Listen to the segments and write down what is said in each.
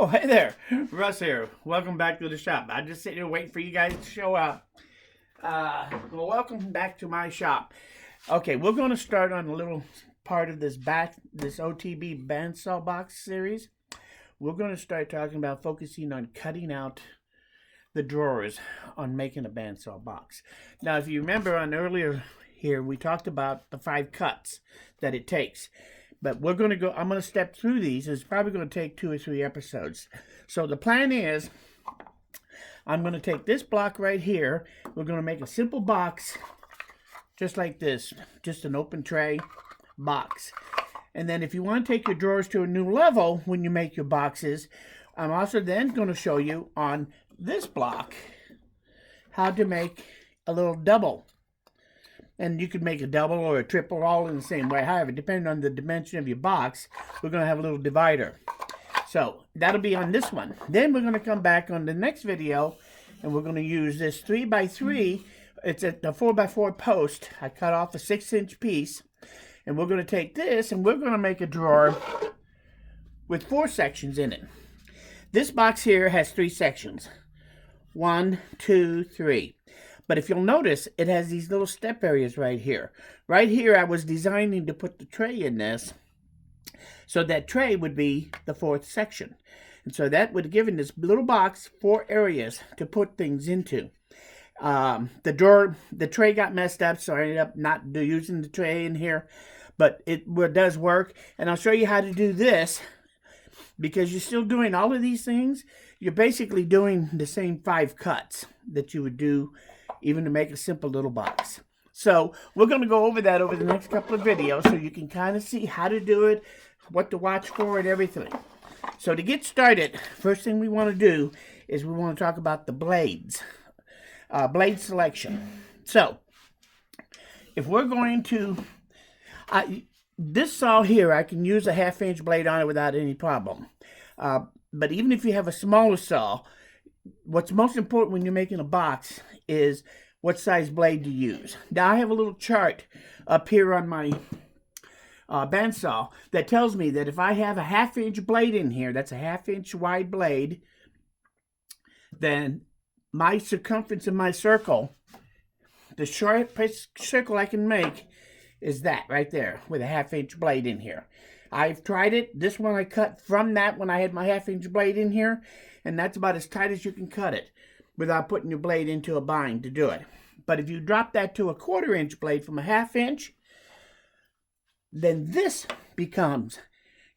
Oh, hey there, Russ here. Welcome back to the shop. I just sit here waiting for you guys to show up. Well, welcome back to my shop. Okay, we're going to start on a little part of this OTB Bandsaw box series. We're going to start talking about focusing on cutting out the drawers on making a bandsaw box. Now, if you remember on earlier here, we talked about the 5 cuts that it takes. But I'm going to step through these. It's probably going to take 2 or 3 episodes. So the plan is, I'm going to take this block right here. We're going to make a simple box, just like this. Just an open tray box. And then if you want to take your drawers to a new level when you make your boxes, I'm also then going to show you on this block how to make a little double. And you could make a double or a triple all in the same way. However, depending on the dimension of your box, we're going to have a little divider. So that'll be on this one. Then we're going to come back on the next video, and we're going to use this 3x3. It's a 4x4 post. I cut off a 6-inch piece. And we're going to take this, and we're going to make a drawer with 4 sections in it. This box here has 3 sections. 1, 2, 3. But if you'll notice, it has these little step areas right here. Right here, I was designing to put the tray in this, so that tray would be the 4th section. And so that would have given this little box 4 areas to put things into. The tray got messed up, so I ended up not using the tray in here. But it does work. And I'll show you how to do this, because you're still doing all of these things. You're basically doing the same 5 cuts that you would do even to make a simple little box. So we're going to go over that over the next couple of videos so you can kind of see how to do it, what to watch for, and everything. So to get started, first thing we want to do is we want to talk about the blades, blade selection. So if we're going to, this saw here, I can use a 1/2-inch blade on it without any problem. But even if you have a smaller saw, what's most important when you're making a box is what size blade to use. Now I have a little chart up here on my bandsaw that tells me that if I have a 1/2-inch blade in here, that's a 1/2-inch wide blade, then my circumference of my circle, the shortest circle I can make is that right there with a 1/2-inch blade in here. I've tried it. This one I cut from that when I had my 1/2-inch blade in here, and that's about as tight as you can cut it without putting your blade into a bind to do it. But if you drop that to a 1/4-inch blade from a 1/2-inch, then this becomes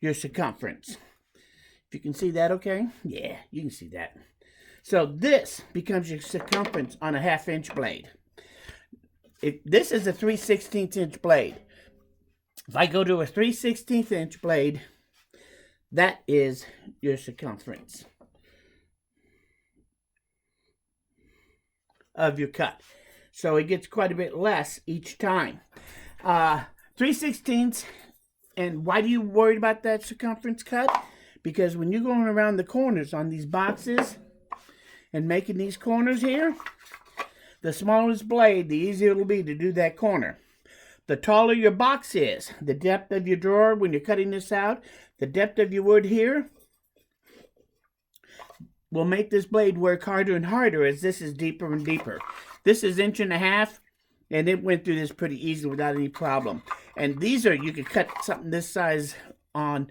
your circumference. If you can see that okay? Yeah, you can see that. So this becomes your circumference on a 1/2-inch blade. This is a 3/16-inch blade. If I go to a 3/16-inch blade, that is your circumference of your cut. So it gets quite a bit less each time. 3/16, and why do you worry about that circumference cut? Because when you're going around the corners on these boxes and making these corners here, the smallest blade, the easier it'll be to do that corner. The taller your box is, the depth of your drawer when you're cutting this out, the depth of your wood here will make this blade work harder and harder as this is deeper and deeper. This is 1.5 inches, and it went through this pretty easily without any problem. And these are, you could cut something this size on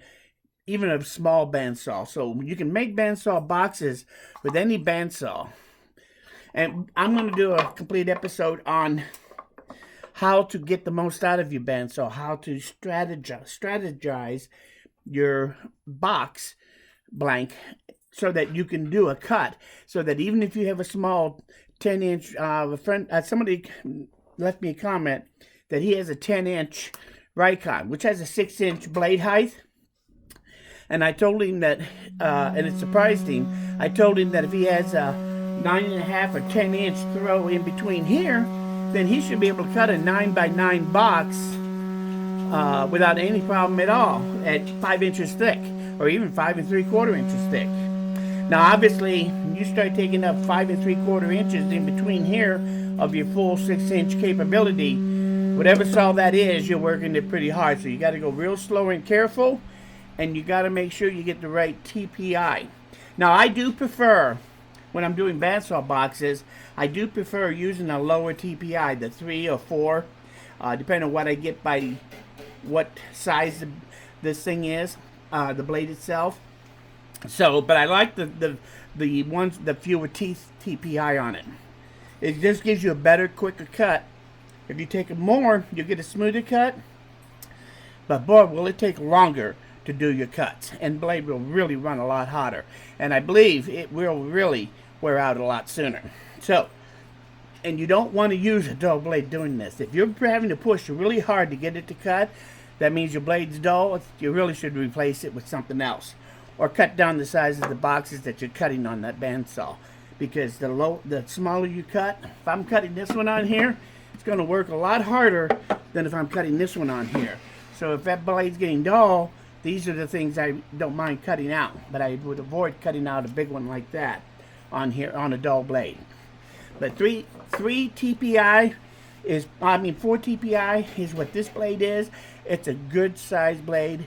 even a small bandsaw. So you can make bandsaw boxes with any bandsaw. And I'm going to do a complete episode on how to get the most out of your bandsaw, how to strategize your box blank so that you can do a cut, so that even if you have a small 10-inch, somebody left me a comment that he has a 10-inch Rikon, which has a 6-inch blade height. And I told him that, and it surprised him, I told him that if he has a 9.5 or 10-inch throw in between here, then he should be able to cut a 9x9 box without any problem at all at 5 inches thick, or even 5 3/4 inches thick. Now obviously, you start taking up 5 3/4 inches in between here of your full 6-inch capability, whatever saw that is, you're working it pretty hard. So you got to go real slow and careful, and you got to make sure you get the right TPI. Now, I do prefer, when I'm doing bandsaw boxes, I do prefer using a lower TPI, the 3 or 4, depending on what I get by what size this thing is, the blade itself. So, but I like the ones, the fewer TPI on it. It just gives you a better, quicker cut. If you take it more, you get a smoother cut. But boy, will it take longer to do your cuts. And blade will really run a lot hotter. And I believe it will really wear out a lot sooner. So, and you don't want to use a dull blade doing this. If you're having to push really hard to get it to cut, that means your blade's dull. You really should replace it with something else. Or cut down the size of the boxes that you're cutting on that bandsaw. Because the smaller you cut, if I'm cutting this one on here, it's going to work a lot harder than if I'm cutting this one on here. So if that blade's getting dull, these are the things I don't mind cutting out. But I would avoid cutting out a big one like that on here on a dull blade. But 4 TPI is what this blade is. It's a good size blade.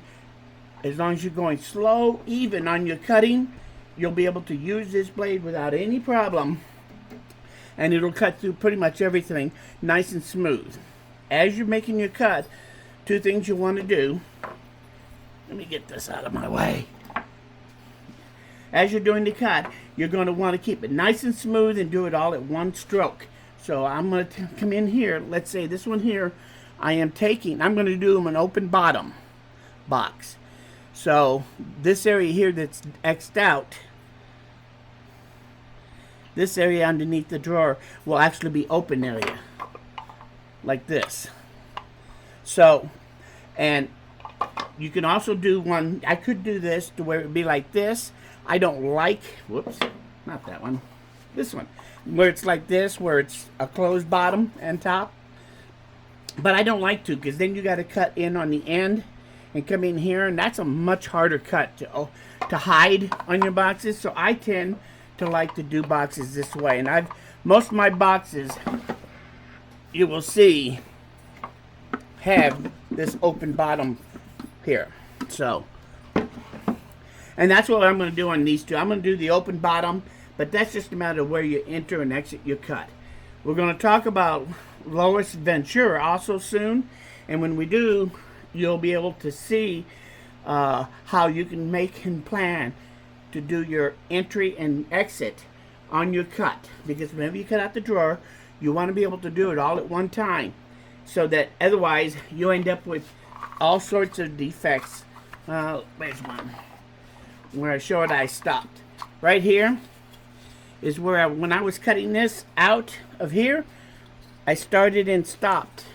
As long as you're going slow, even on your cutting, you'll be able to use this blade without any problem. And it'll cut through pretty much everything nice and smooth. As you're making your cut, 2 things you want to do. Let me get this out of my way. As you're doing the cut, you're going to want to keep it nice and smooth and do it all at one stroke. So I'm going to come in here. Let's say this one here, I'm going to do an open bottom box. So this area here that's X'd out, this area underneath the drawer will actually be open area, like this. So, and you can also do one, I could do this to where it would be like this. I don't like, whoops, not that one, this one, where it's like this, where it's a closed bottom and top. But I don't like to, because then you got to cut in on the end and come in here, and that's a much harder cut to hide on your boxes. So I tend to like to do boxes this way. And most of my boxes, you will see, have this open bottom here. So, and that's what I'm going to do on these 2. I'm going to do the open bottom, but that's just a matter of where you enter and exit your cut. We're going to talk about Lois Ventura also soon, and when we do, you'll be able to see how you can make and plan to do your entry and exit on your cut. Because whenever you cut out the drawer, you want to be able to do it all at one time, so that otherwise you end up with all sorts of defects. Where's one? Where I showed I stopped. Right here is where when I was cutting this out of here, I started and stopped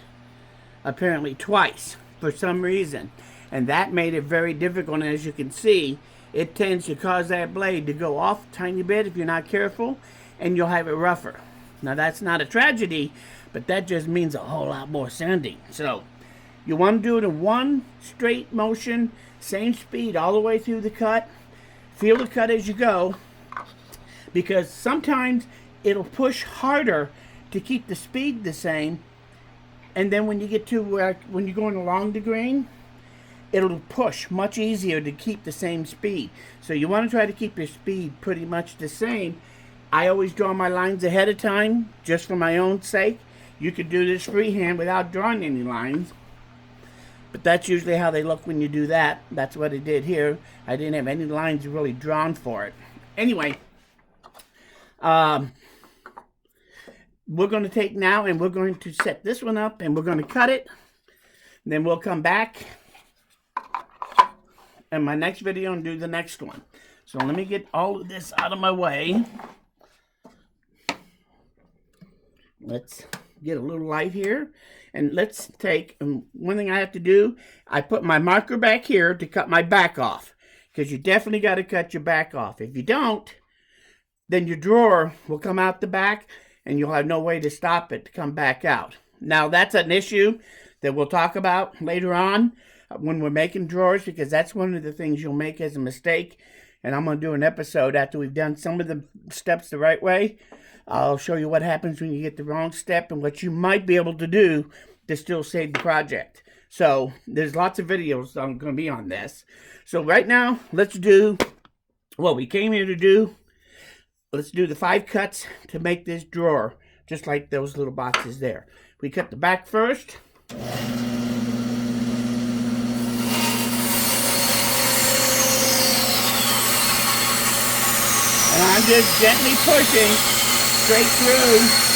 apparently twice for some reason, and that made it very difficult. And as you can see, it tends to cause that blade to go off a tiny bit if you're not careful, and you'll have it rougher. Now that's not a tragedy, but that just means a whole lot more sanding. So you want to do it in one straight motion, same speed all the way through the cut. Feel the cut as you go, because sometimes it'll push harder to keep the speed the same, and then when you get to when you're going along the grain, it'll push much easier to keep the same speed. So you want to try to keep your speed pretty much the same. I always draw my lines ahead of time, just for my own sake. You could do this freehand without drawing any lines, but that's usually how they look when you do that. That's what I did here. I didn't have any lines really drawn for it. Anyway, we're going to take now and we're going to set this one up and we're going to cut it. And then we'll come back in my next video and do the next one. So let me get all of this out of my way. Let's get a little light here. And let's take, one thing I have to do, I put my marker back here to cut my back off. Because you definitely got to cut your back off. If you don't, then your drawer will come out the back and you'll have no way to stop it to come back out. Now that's an issue that we'll talk about later on when we're making drawers, because that's one of the things you'll make as a mistake. And I'm going to do an episode after we've done some of the steps the right way. I'll show you what happens when you get the wrong step and what you might be able to do to still save the project. So there's lots of videos I'm going to be on this. So right now, let's do what we came here to do. Let's do the 5 cuts to make this drawer, just like those little boxes there. We cut the back first. And I'm just gently pushing straight through.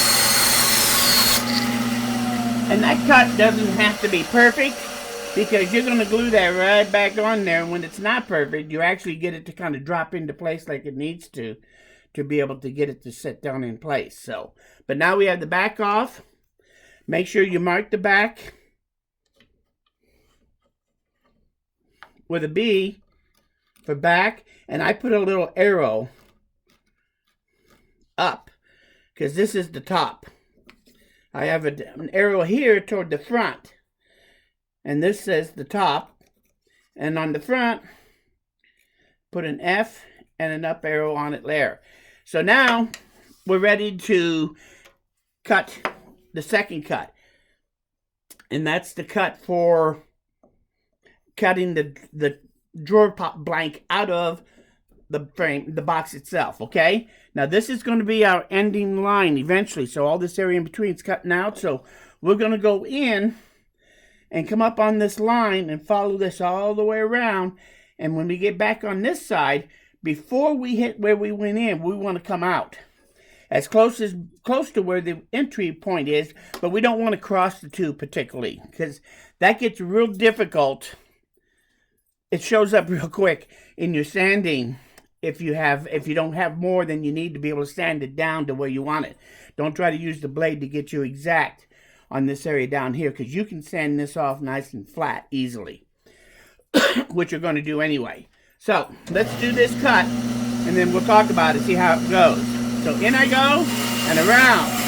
And that cut doesn't have to be perfect, because you're going to glue that right back on there. And when it's not perfect, you actually get it to kind of drop into place like it needs to be able to get it to sit down in place. So, but now we have the back off. Make sure you mark the back with a B for back. And I put a little arrow up, because this is the top. I have an arrow here toward the front, and this says the top. And on the front, put an F and an up arrow on it there. So now we're ready to cut the second cut, and that's the cut for cutting the drawer blank out of the frame, the box itself. Okay, now this is going to be our ending line eventually, so all this area in between is cutting out. So we're going to go in and come up on this line and follow this all the way around. And when we get back on this side, before we hit where we went in, we want to come out as close to where the entry point is, but we don't want to cross the two particularly, because that gets real difficult. It shows up real quick in your sanding if you don't have more than you need to be able to sand it down to where you want it. Don't try to use the blade to get you exact on this area down here, because you can sand this off nice and flat easily, which you're going to do anyway. So let's do this cut, and then we'll talk about it, see how it goes. So in I go, and around.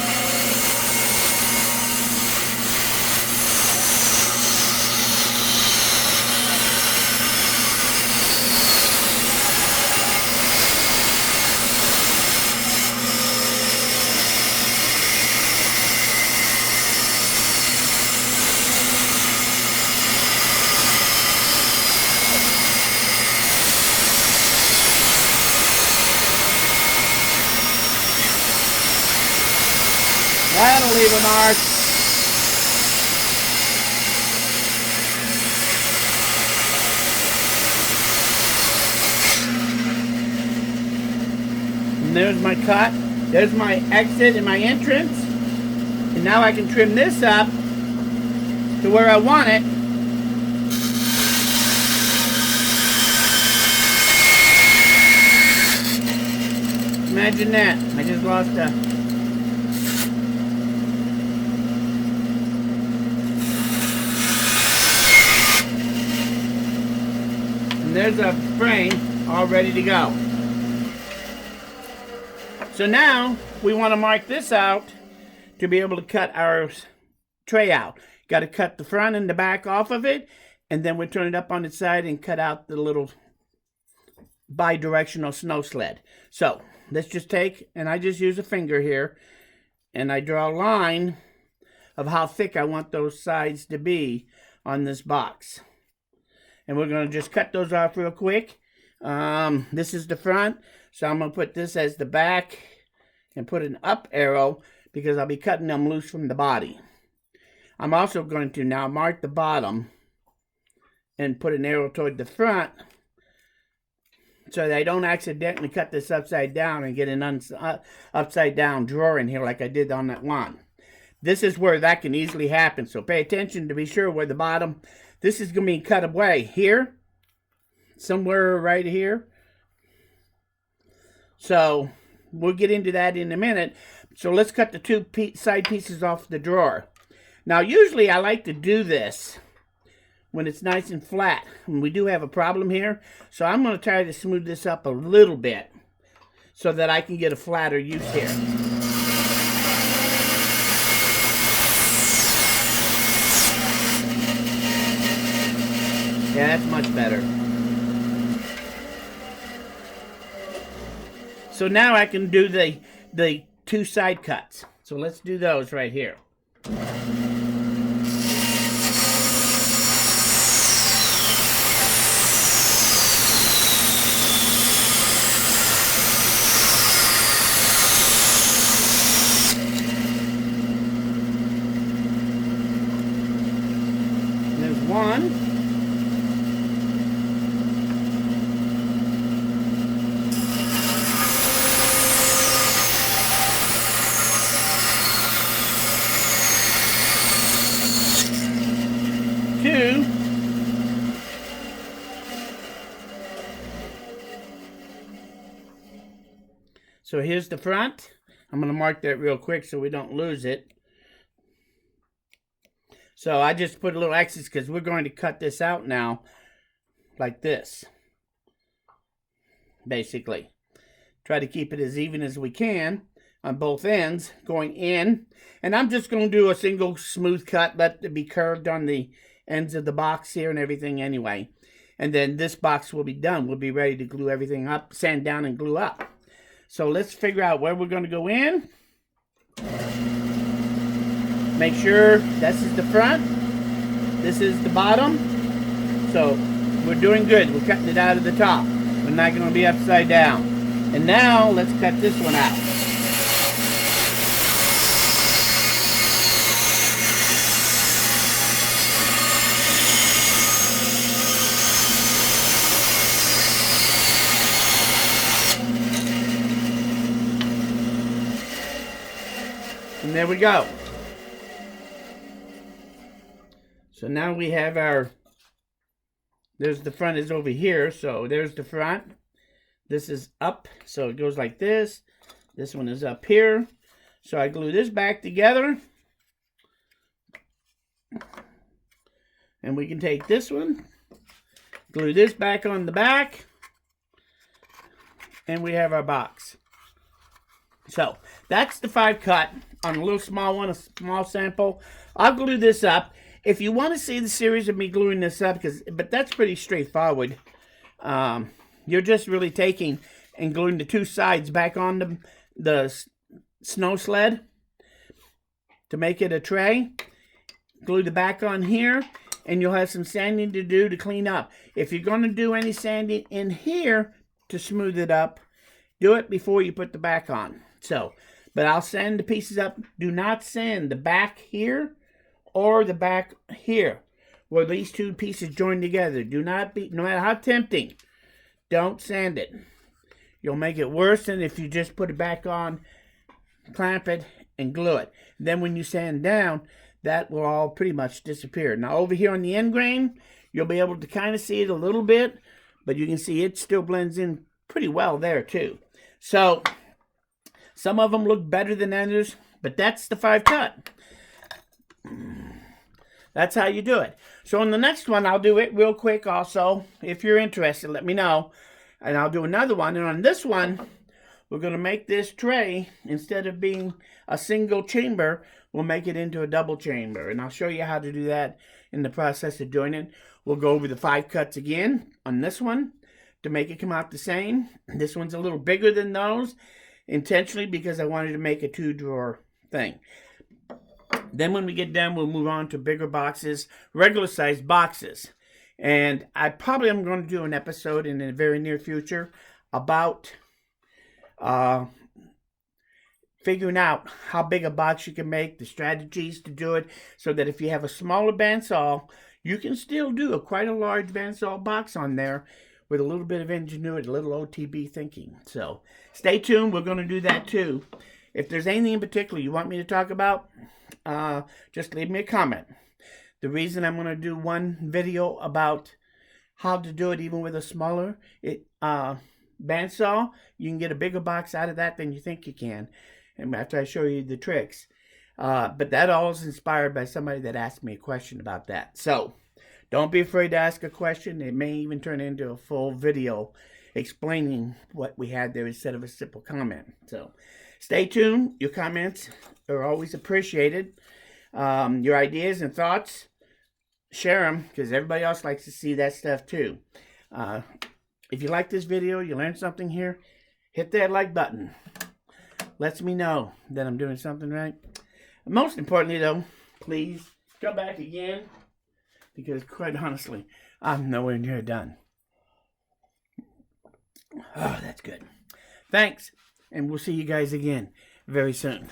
That'll leave a mark. And there's my cut. There's my exit and my entrance. And now I can trim this up to where I want it. Imagine that. I just lost a... And there's a frame all ready to go. So now we want to mark this out to be able to cut our tray out. Got to cut the front and the back off of it, and then we turn it up on its side and cut out the little bi-directional snow sled. So let's just take, and I just use a finger here, and I draw a line of how thick I want those sides to be on this box. And we're going to just cut those off real quick. This is the front, so I'm going to put this as the back and put an up arrow, because I'll be cutting them loose from the body. I'm also going to now mark the bottom and put an arrow toward the front, so that I don't accidentally cut this upside down and get an upside down drawer in here like I did on that one. This is where that can easily happen, so pay attention to be sure where the bottom... This is going to be cut away here, somewhere right here. So we'll get into that in a minute. So let's cut the two side pieces off the drawer. Now usually I like to do this when it's nice and flat. And we do have a problem here. So I'm going to try to smooth this up a little bit so that I can get a flatter use here. Yeah, that's much better. So now I can do the two side cuts. So let's do those right here. So here's the front. I'm going to mark that real quick so we don't lose it. So I just put a little X's because we're going to cut this out now like this. Basically. Try to keep it as even as we can on both ends going in. And I'm just going to do a single smooth cut. Let it be curved on the ends of the box here and everything anyway. And then this box will be done. We'll be ready to glue everything up, sand down and glue up. So let's figure out where we're going to go in. Make sure this is the front. This is the bottom. So we're doing good. We're cutting it out of the top. We're not going to be upside down. And now let's cut this one out. And there we go. So now we have our, there's the front is over here. So there's the front. This is up. So it goes like this. This one is up here. So I glue this back together. And we can take this one, glue this back on the back. And we have our box. So that's the 5 cut on a little small one, a small sample. I'll glue this up. If you want to see the series of me gluing this up, but that's pretty straightforward. You're just really taking and gluing the 2 sides back on the snow sled to make it a tray. Glue the back on here, and you'll have some sanding to do to clean up. If you're going to do any sanding in here to smooth it up, do it before you put the back on. So, but I'll sand the pieces up. Do not sand the back here or the back here where these 2 pieces join together. Do not be, no matter how tempting, don't sand it. You'll make it worse than if you just put it back on, clamp it, and glue it. Then when you sand down, that will all pretty much disappear. Now over here on the end grain, you'll be able to kind of see it a little bit, but you can see it still blends in pretty well there too. So some of them look better than others, but that's the 5 cut. That's how you do it. So on the next one, I'll do it real quick also. If you're interested, let me know. And I'll do another one. And on this one, we're going to make this tray, instead of being a single chamber, we'll make it into a double chamber. And I'll show you how to do that in the process of doing it. We'll go over the 5 cuts again on this one to make it come out the same. This one's a little bigger than those, intentionally because I wanted to make a 2-drawer thing. Then when we get done, we'll move on to bigger boxes, regular sized boxes. And I probably am going to do an episode in the very near future about figuring out how big a box you can make, the strategies to do it, so that if you have a smaller bandsaw, you can still do quite a large bandsaw box on there with a little bit of ingenuity, a little OTB thinking. So stay tuned. We're going to do that too. If there's anything in particular you want me to talk about, just leave me a comment. The reason I'm going to do one video about how to do it even with a smaller bandsaw, you can get a bigger box out of that than you think you can. And after I show you the tricks. But that all is inspired by somebody that asked me a question about that. So don't be afraid to ask a question. It may even turn into a full video explaining what we had there instead of a simple comment. So stay tuned. Your comments are always appreciated. Your ideas and thoughts, share them, because everybody else likes to see that stuff too. If you like this video, you learned something here, hit that like button. Lets me know that I'm doing something right. Most importantly though, please come back again, because quite honestly, I'm nowhere near done. Oh, that's good. Thanks, and we'll see you guys again very soon.